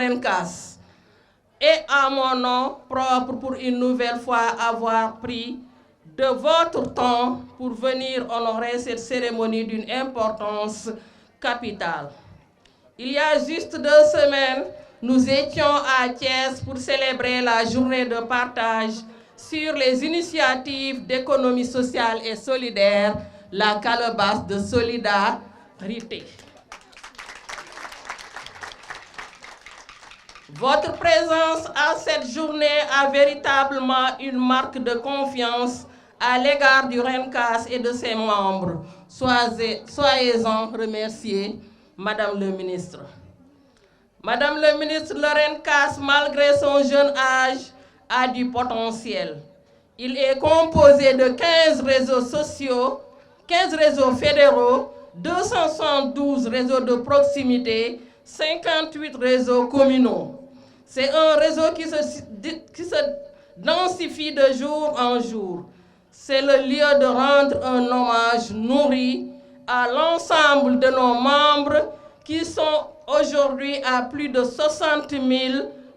RENCAS et à mon nom propre pour une nouvelle fois avoir pris de votre temps pour venir honorer cette cérémonie d'une importance capitale. Il y a juste 2 semaines, nous étions à Thiès pour célébrer la journée de partage sur les initiatives d'économie sociale et solidaire, la calebasse de solidarité. Votre présence à cette journée a véritablement une marque de confiance à l'égard du RENCAS et de ses membres. Soyez-en remerciés, Madame le ministre. Madame le ministre, le RENCAS, malgré son jeune âge, a du potentiel. Il est composé de 15 réseaux sociaux, 15 réseaux fédéraux, 272 réseaux de proximité, 58 réseaux communaux. C'est un réseau qui se densifie de jour en jour. C'est le lieu de rendre un hommage nourri à l'ensemble de nos membres qui sont aujourd'hui à plus de 60 000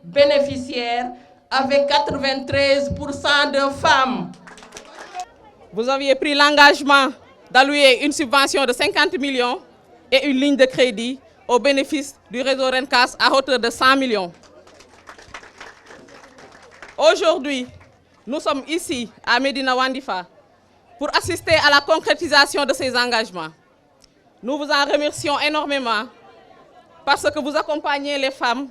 bénéficiaires avec 93% de femmes. Vous aviez pris l'engagement d'allouer une subvention de 50 millions et une ligne de crédit au bénéfice du réseau RENCAS à hauteur de 100 millions. Aujourd'hui, nous sommes ici à Médina Wandifa pour assister à la concrétisation de ces engagements. Nous vous en remercions énormément parce que vous accompagnez les femmes,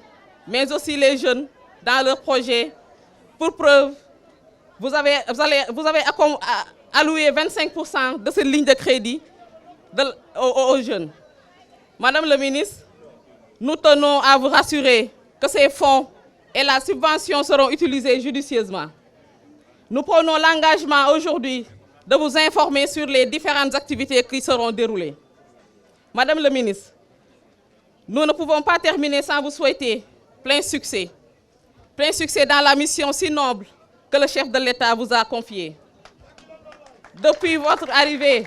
mais aussi les jeunes dans leurs projets. Pour preuve, vous avez alloué 25% de cette ligne de crédit aux jeunes. Madame le ministre, nous tenons à vous rassurer que ces fonds et la subvention seront utilisés judicieusement. Nous prenons l'engagement aujourd'hui de vous informer sur les différentes activités qui seront déroulées. Madame le ministre, nous ne pouvons pas terminer sans vous souhaiter plein succès dans la mission si noble que le chef de l'État vous a confiée. Depuis votre arrivée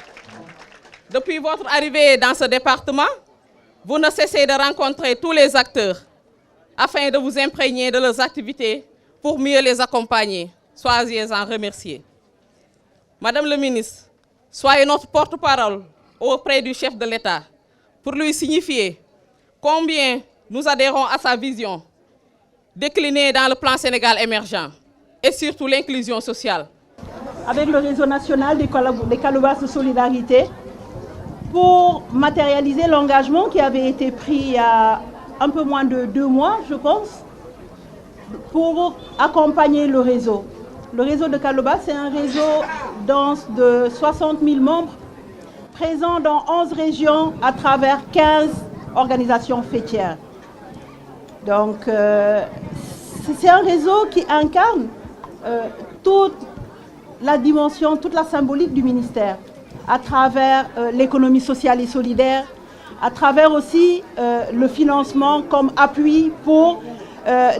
dans ce département, vous ne cessez de rencontrer tous les acteurs afin de vous imprégner de leurs activités pour mieux les accompagner. Soyez-en remerciés. Madame le ministre, soyez notre porte-parole auprès du chef de l'État pour lui signifier combien nous adhérons à sa vision déclinée dans le plan Sénégal émergent et surtout l'inclusion sociale. Avec le réseau national des calebasses de solidarité pour matérialiser l'engagement qui avait été pris il y a un peu moins de 2 mois, je pense, pour accompagner le réseau. Le réseau de calebasses, c'est un réseau dense de 60 000 membres, présent dans 11 régions à travers 15 organisations fêtières. Donc, c'est un réseau qui incarne toute la dimension, toute la symbolique du ministère, à travers l'économie sociale et solidaire, à travers aussi le financement comme appui pour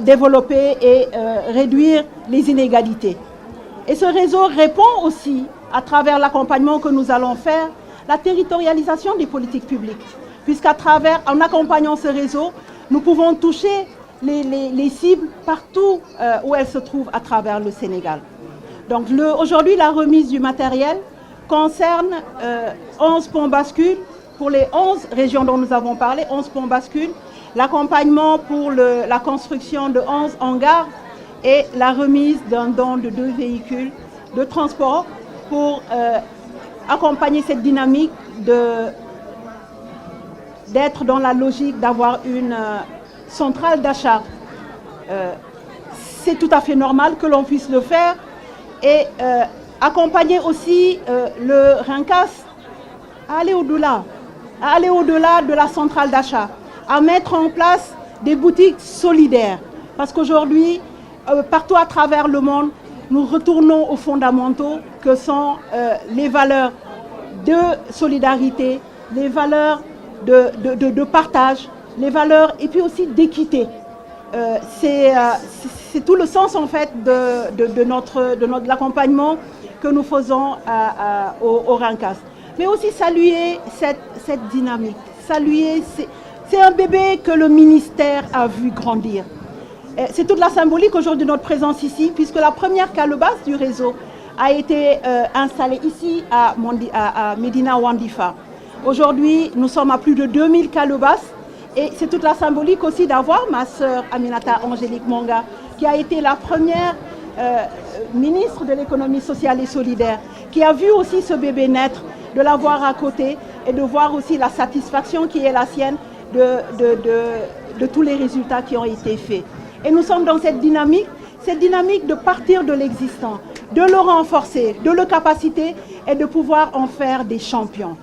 développer et réduire les inégalités. Et ce réseau répond aussi, à travers l'accompagnement que nous allons faire, la territorialisation des politiques publiques. En accompagnant ce réseau, nous pouvons toucher les cibles partout où elles se trouvent à travers le Sénégal. Donc aujourd'hui, la remise du matériel concerne 11 ponts bascules pour les 11 régions dont nous avons parlé, 11 ponts bascules, l'accompagnement pour la construction de 11 hangars et la remise d'un don de 2 véhicules de transport pour accompagner cette dynamique d'être dans la logique d'avoir une centrale d'achat. C'est tout à fait normal que l'on puisse le faire et accompagner aussi le RENCAS à aller au-delà de la centrale d'achat, à mettre en place des boutiques solidaires. Parce qu'aujourd'hui, partout à travers le monde, nous retournons aux fondamentaux que sont les valeurs de solidarité, les valeurs de partage, les valeurs et puis aussi d'équité. C'est tout le sens en fait de l'accompagnement que nous faisons au RENCAS. Mais aussi saluer cette dynamique, saluer C'est un bébé que le ministère a vu grandir. C'est toute la symbolique aujourd'hui de notre présence ici, puisque la première calebasse du réseau a été installée ici à Médina Wandifa. Aujourd'hui, nous sommes à plus de 2000 calebasses et c'est toute la symbolique aussi d'avoir ma sœur Aminata Angélique Monga, qui a été la première ministre de l'économie sociale et solidaire, qui a vu aussi ce bébé naître, de l'avoir à côté et de voir aussi la satisfaction qui est la sienne de tous les résultats qui ont été faits. Et nous sommes dans cette dynamique de partir de l'existant, de le renforcer, de le capaciter et de pouvoir en faire des champions.